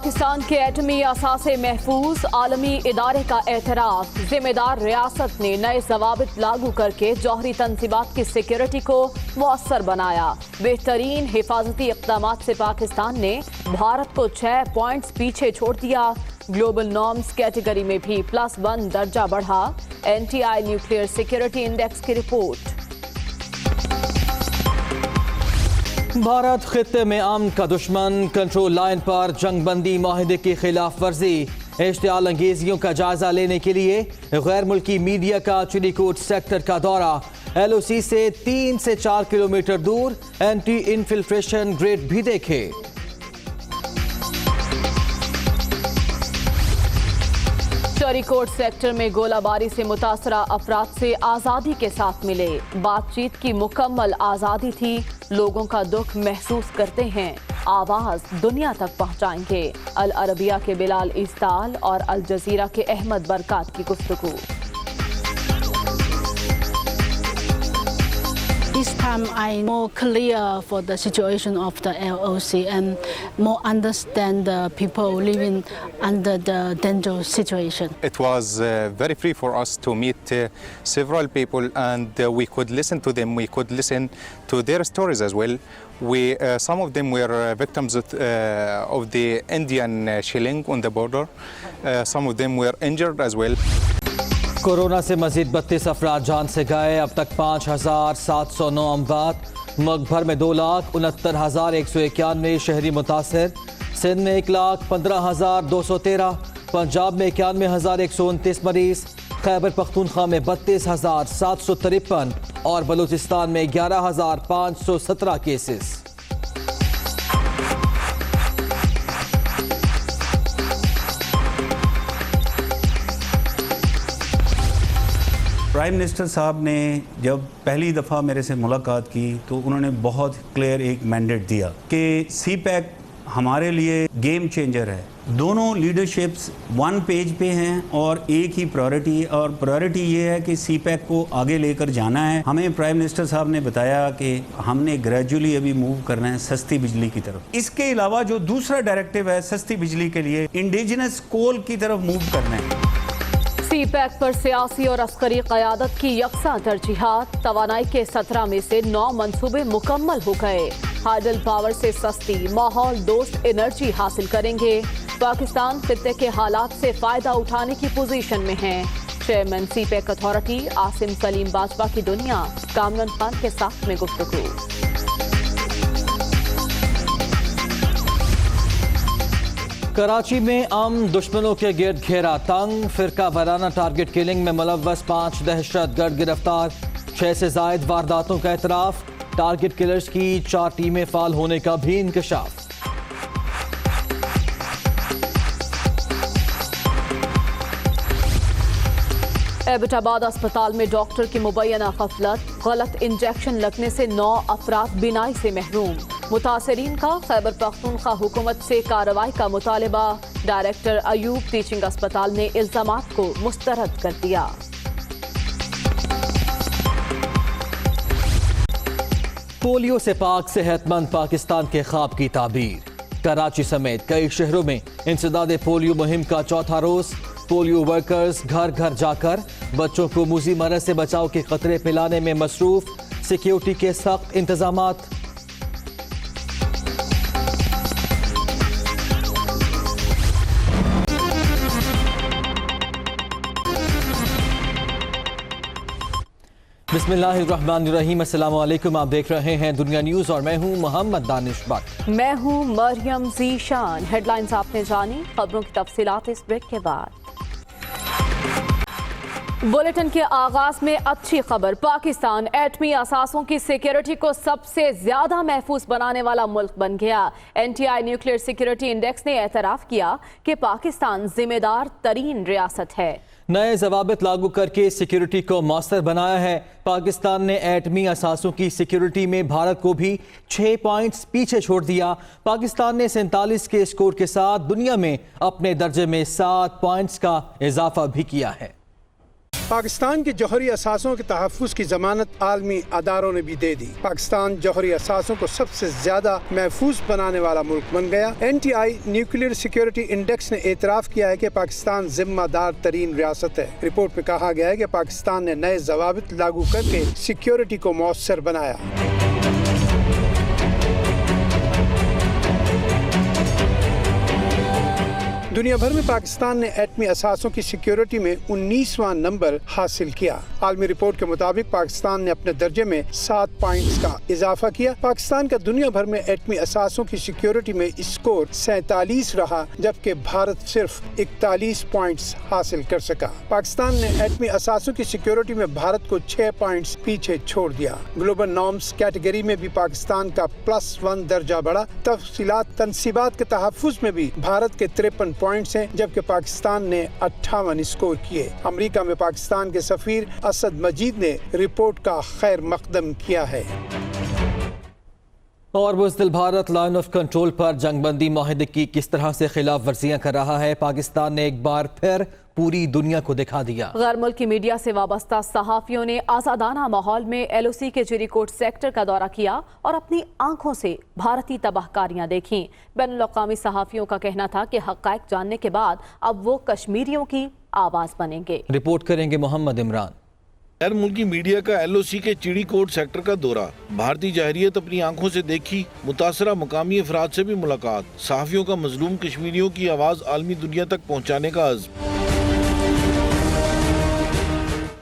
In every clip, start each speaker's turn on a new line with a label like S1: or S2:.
S1: पाकिस्तान के एटमी असासे महफूज, आलमी इदारे का एतराफ़। जिम्मेदार रियासत ने नए ज़वाबित लागू करके जौहरी तंजीमात की सिक्योरिटी को मौसर बनाया। बेहतरीन हिफाजती इक़दामात से पाकिस्तान ने भारत को 6 पॉइंट्स पीछे छोड़ दिया। ग्लोबल नॉर्म्स कैटेगरी में भी +1 दर्जा बढ़ा। NTI न्यूक्लियर सिक्योरिटी इंडेक्स की रिपोर्ट।
S2: भारत खित्ते में अमन का दुश्मन, कंट्रोल लाइन पर जंगबंदी माहिदे की खिलाफ वर्जी। इश्तियाल अंगेजियों का जायजा लेने के लिए गैर मुल्की मीडिया का चिलीकोट सेक्टर का दौरा। LOC से 3 से 4 किलोमीटर दूर एंटी इन्फिल्ट्रेशन ग्रेड भी देखे।
S1: चिलीकोट सेक्टर में गोलाबारी से मुतासरा अफराद से आज़ादी के साथ मिले। बातचीत की मुकम्मल आज़ादी थी। लोगों का दुख महसूस करते हैं, आवाज़ दुनिया तक पहुंचाएंगे। अल अरबिया के बिलाल इस्ताल और अल जज़ीरा के अहमद बरकात की गुफ्तगू।
S3: This time I'm more clear for the situation of the LOC and more understand the people living under the dangerous situation.
S4: It was very free for us to meet several people and we could listen to them, we could listen to their stories as well. Some of them were victims of the Indian shelling on the border. Some of them were injured as well.
S2: Corona से मजीद 32 अफराद जान से गए। अब तक 5,709 अमवात। मुल्क भर में 2,69,191 शहरी मुतासर। सिंध में 1,15,213, पंजाब में 91,129 मरीज, खैबर पख्तूनख्वा में 32,753 और बलूचिस्तान में 11,517 केसेस।
S5: प्राइम मिनिस्टर साहब ने जब पहली दफ़ा मेरे से मुलाकात की तो उन्होंने बहुत क्लियर एक मैंडेट दिया कि CPEC हमारे लिए गेम चेंजर है। दोनों लीडरशिप्स वन पेज पे हैं और एक ही प्रायोरिटी, और प्रायोरिटी ये है कि CPEC को आगे लेकर जाना है। हमें प्राइम मिनिस्टर साहब ने बताया कि हमने ग्रेजुअली अभी मूव करना है सस्ती बिजली की तरफ। इसके अलावा जो दूसरा डायरेक्टिव है सस्ती बिजली के लिए, इंडिजिनस कोल की तरफ मूव करना है।
S1: CPEC पर सियासी और अस्करी क़यादत की यकसा तरजीहात। तवानाई के 17 में से 9 मंसूबे मुकम्मल हो गए। हाइडल पावर से सस्ती माहौल दोस्त एनर्जी हासिल करेंगे। पाकिस्तान खित्ते के हालात से फ़ायदा उठाने की पोजीशन में है। Chairman CPEC authority Asim Salim Bajwa की दुनिया कामरान खान के साथ में गुफ्तगू।
S2: कराची में दुश्मनों के गिर्द घेरा तंग। फिरका वाराना टारगेट किलिंग में मुलव्वस 5 दहशतगर्द गिरफ्तार। 6 से जायद वारदातों का एतराफ। टारगेट किलर्स की 4 टीमें फाल होने का भी इंकशाफ।
S1: एबटाबाद अस्पताल में डॉक्टर की मुबैना गफलत। गलत इंजेक्शन लगने से 9 अफराद बीनाई से महरूम। मुतासरीन का खैबर पख्तूनख्वा हुकूमत से कार्रवाई का मुतालबा। डायरेक्टर अयूब टीचिंग अस्पताल ने इल्जामात को मुस्तरद कर दिया।
S2: पोलियो से पाक सेहतमंद पाकिस्तान के ख्वाब की ताबीर। कराची समेत कई शहरों में इंसदाद पोलियो मुहिम का चौथा रोज। पोलियो वर्कर्स घर घर जाकर बच्चों को मूजी मरज से बचाव के खतरे पिलाने में मसरूफ। सिक्योरिटी के सख्त इंतजामात। बिस्मिल्लाहिर्रहमानिर्रहीम। अस्सलाम वालेकुम। आप देख रहे हैं दुनिया न्यूज़ और मैं हूं मोहम्मद दानिश बट।
S1: मैं हूं मरियम ज़ीशान। हेडलाइंस आपने जानी, खबरों की तफसीलात इस ब्रेक के बाद। बुलेटिन के आगाज में अच्छी खबर। पाकिस्तान एटमी असासों की सिक्योरिटी को सबसे ज्यादा महफूज बनाने वाला मुल्क बन गया। NTI न्यूक्लियर सिक्योरिटी इंडेक्स ने एतराफ किया कि पाकिस्तान जिम्मेदार तरीन रियासत है।
S2: नए ज़वाबित लागू करके सिक्योरिटी को मौसर बनाया है। पाकिस्तान ने एटमी असासों की सिक्योरिटी में भारत को भी 6 पॉइंट्स पीछे छोड़ दिया। पाकिस्तान ने 47 के स्कोर के साथ दुनिया में अपने दर्जे में 7 पॉइंट्स का इजाफा भी किया है।
S6: पाकिस्तान के जौहरी असासों के तहफ़्फ़ुज़ की ज़मानत आलमी अदारों ने भी दे दी। पाकिस्तान जौहरी असासों को सबसे ज़्यादा महफूज बनाने वाला मुल्क बन गया। NTI न्यूक्लियर सिक्योरिटी इंडेक्स ने एतराफ़ किया है कि पाकिस्तान ज़िम्मेदार तरीन रियासत है। रिपोर्ट में कहा गया है कि पाकिस्तान ने नए ज़वाबित लागू करके सिक्योरिटी को मौसर बनाया। दुनिया भर में पाकिस्तान ने एटमी असासों की सिक्योरिटी में 19वां नंबर हासिल किया। आलमी रिपोर्ट के मुताबिक पाकिस्तान ने अपने दर्जे में 7 पॉइंट्स का इजाफा किया। पाकिस्तान का दुनिया भर में एटमी असासों की सिक्योरिटी में स्कोर 47 रहा, जबकि भारत सिर्फ 41 पॉइंट्स हासिल कर सका। पाकिस्तान ने एटमी असासों की सिक्योरिटी में भारत को 6 पॉइंट्स पीछे छोड़ दिया। ग्लोबल नॉर्म्स कैटेगरी में भी पाकिस्तान का +1 दर्जा बढ़ा। तफसीलात तनसीबात के तहफ़्फ़ुज़ में भी भारत के 53 पॉइंट्स हैं, जबकि पाकिस्तान ने 58 स्कोर किए। अमेरिका में पाकिस्तान के सफीर असद मजीद ने रिपोर्ट का खैर मकदम किया है।
S2: और बुज़दिल भारत लाइन ऑफ कंट्रोल पर जंगबंदी माहिदे की किस तरह से खिलाफ वर्जियां कर रहा है, पाकिस्तान ने एक बार फिर पूरी दुनिया को दिखा दिया।
S1: गैर मुल्की मीडिया से वाबस्ता सहाफ़ियों ने आज़ादाना माहौल में LOC के चिरीकोट सेक्टर का दौरा किया और अपनी आंखों से भारतीय तबाहकारियां देखीं। बैनुल-अक़वामी सहाफ़ियों का कहना था कि हक़ाइक़ जानने के बाद अब वो कश्मीरियों की आवाज़ बनेंगे।
S2: रिपोर्ट करेंगे मोहम्मद इमरान।
S7: गैर मुल्की मीडिया का LOC के चिड़ीकोट सेक्टर का दौरा, भारतीय जहरियत अपनी आंखों से देखी, मुतासरा मकामी अफराद से भी मुलाकात, सहाफ़ियों का मजलूम कश्मीरियों की आवाज़ आलमी दुनिया तक पहुँचाने का अज़्म।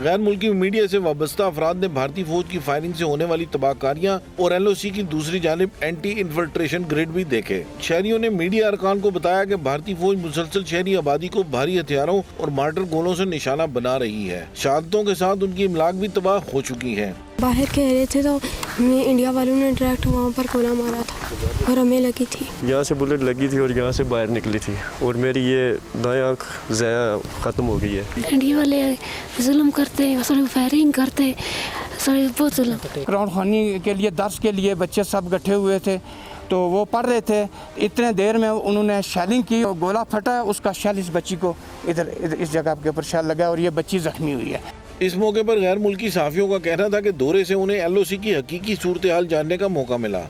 S7: गैर मुल्की मीडिया से वाबस्ता अफराद ने भारतीय फौज की फायरिंग से होने वाली तबाहकारियां और LOC की दूसरी जानिब एंटी इन्फिल्ट्रेशन ग्रिड भी देखे। शहरियों ने मीडिया अरकान को बताया कि भारतीय फौज मुसलसल शहरी आबादी को भारी हथियारों और मार्टर गोलों से निशाना बना रही है। शहादतों के साथ उनकी इमलाक भी तबाह हो चुकी है।
S8: बाहर कह रहे थे तो हमें इंडिया वालों ने डायरेक्ट वहाँ पर गोला मारा था और हमें लगी थी।
S9: यहाँ से बुलेट लगी थी और यहाँ से बाहर निकली थी और मेरी ये दाएं आँख ज़ाया ख़त्म हो गई है।
S8: इंडिया वाले जुल्म करते, फायरिंग करते, बहुत जुल्म।
S10: कुरान ख़वानी के लिए दर्स के लिए बच्चे सब इकट्ठे हुए थे, तो वो पढ़ रहे थे। इतने देर में उन्होंने शेलिंग की और गोला फटा, उसका शेल इस बच्ची को इधर इस जगह के ऊपर शेल लगा और ये बच्ची जख्मी हुई है।
S7: इस मौके पर गैर मुल्की सहाफ़ियों का कहना था कि दौरे से उन्हें LOC की हकीकी सूरत हाल जानने का मौका मिला।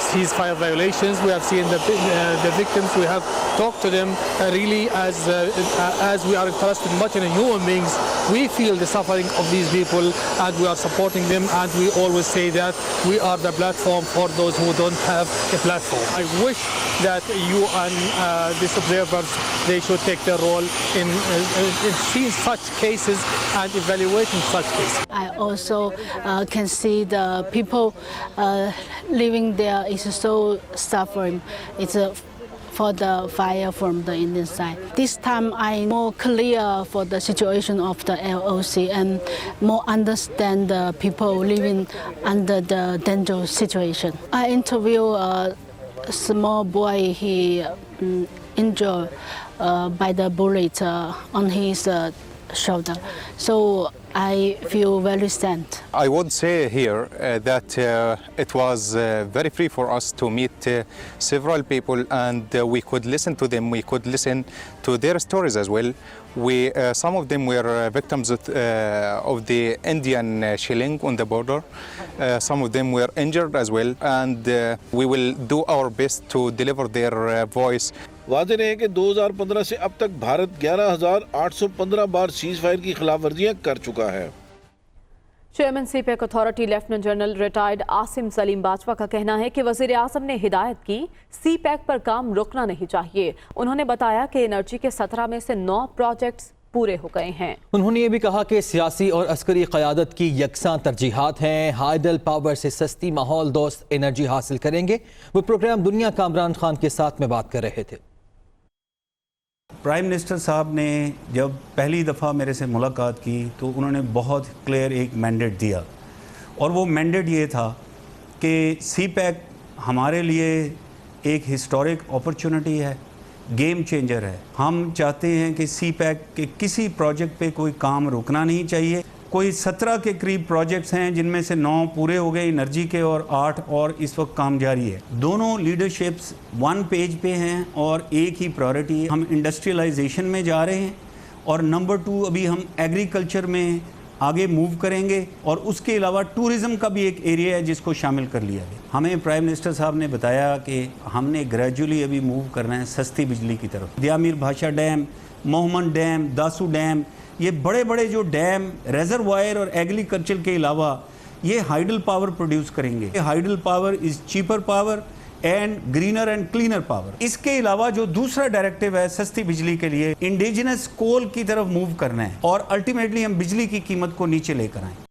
S11: ceasefire violations. We have seen the victims. We have talked to them really as we are interested much in human beings. We feel the suffering of these people and we are supporting them, and we always say that we are the platform for those who don't have a platform. I wish that you and these observers, they should take their role in seeing such cases and evaluating such cases.
S3: I also can see the people living there is so suffering. It's for the fire from the Indian side. This time I'm more clear for the situation of the LOC and more understand the people living under the dangerous situation. I interview a small boy, he injured by the bullet on his shoulder. So I feel very sad.
S4: I would say here that it was very free for us to meet several people, and we could listen to them. We could listen to their stories as well. Some of them were victims of the Indian shelling on the border. Some of them were injured as well, and we will do our best to deliver their voice.
S7: वाज़ेह रहे कि 2015 से अब तक भारत 11,815 बार seize fire की खिलाफ वर्जियाँ कर चुका है।
S1: Chairman CPEC authority lieutenant general retired Asim Salim Bajwa का कहना है कि वज़ीर आज़म ने हिदायत की CPEC पर काम रुकना नहीं चाहिए। उन्होंने बताया कि एनर्जी के 17 में से 9 प्रोजेक्ट्स पूरे हो गए हैं।
S2: उन्होंने ये भी कहा कि सियासी और अस्करी क़यादत की यकसां तरजीहात हैं। हाइडल पावर से सस्ती माहौल दोस्त एनर्जी हासिल करेंगे। वो प्रोग्राम दुनिया का इमरान खान के साथ में बात कर रहे थे।
S5: प्राइम मिनिस्टर साहब ने जब पहली दफ़ा मेरे से मुलाकात की तो उन्होंने बहुत क्लियर एक मैंडेट दिया, और वो मैंडेट ये था कि CPEC हमारे लिए एक हिस्टोरिक अपॉर्चुनिटी है, गेम चेंजर है। हम चाहते हैं कि CPEC के किसी प्रोजेक्ट पे कोई काम रुकना नहीं चाहिए। कोई 17 के करीब प्रोजेक्ट्स हैं जिनमें से 9 पूरे हो गए एनर्जी के और 8 और इस वक्त काम जारी है। दोनों लीडरशिप्स 1 पेज पे हैं और एक ही प्रायोरिटी है। हम इंडस्ट्रियलाइजेशन में जा रहे हैं और नंबर 2 अभी हम एग्रीकल्चर में आगे मूव करेंगे और उसके अलावा टूरिज़्म का भी एक एरिया है जिसको शामिल कर लिया गया। हमें प्राइम मिनिस्टर साहब ने बताया कि हमने ग्रेजुअली अभी मूव करना है सस्ती बिजली की तरफ। दियामीर भाषा dam, Mohammad dam, Dasu dam, ये बड़े बड़े जो डैम रेजरवायर और एग्रीकल्चर के अलावा ये हाइडल पावर प्रोड्यूस करेंगे। Hydel power is cheaper power and greener and cleaner power. इसके अलावा जो दूसरा डायरेक्टिव है सस्ती बिजली के लिए, इंडिजिनस कोल की तरफ मूव करना है और अल्टीमेटली हम बिजली की कीमत को नीचे लेकर आएं।